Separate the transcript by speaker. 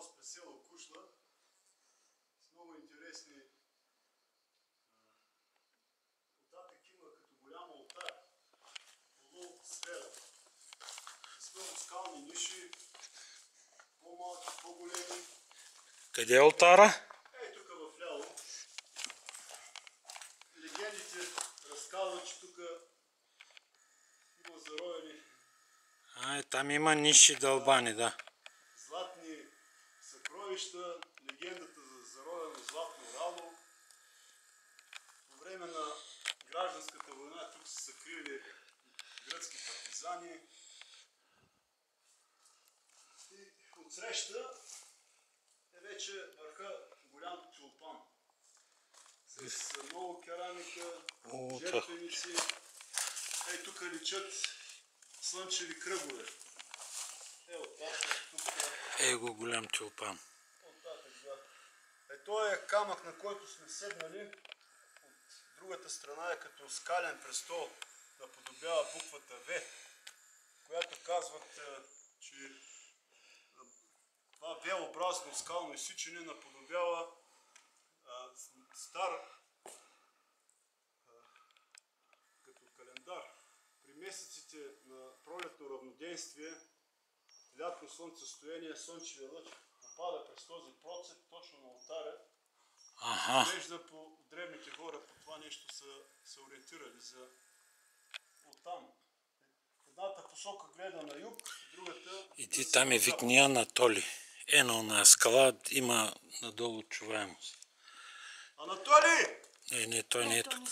Speaker 1: мост през село Кушла с много интересни. Оттатък има като голям олтар, полусфера, с много скални ниши, по-малки, по-големи.
Speaker 2: Къде е олтара?
Speaker 1: Ей тук вляво. Легендите разказват, че тук има заровени.
Speaker 2: Там има ниши дълбани, да.
Speaker 1: Златни съкровища, легендата за заровено златно рало. По време на гражданската война тук са съкрили гръцки партизани. И отсреща е вече върха Голям Чулпан. С много керамика, жертвеници. Ей тук личат слънчеви кръгове. Оттатък тук.
Speaker 2: Го Голям Чулпан.
Speaker 1: Оттатък, да. Той е камък, на който сме седнали. От другата страна е като скален престол, наподобява буквата В, която казват, че това V-образно скално изсичане наподобява стар като календар. При месеците на пролетно равноденствие, лятно слънцестояние, слънчевия лъч попада през този процеп точно на олтаря. Вижда по древните хора по това нещо са се ориентирали за оттам. Едната посока гледа на юг, другата...
Speaker 2: И ти там е викния Анатоли. На скала има надолу чуваемост.
Speaker 1: Анатоли!
Speaker 2: Не, той не е тук.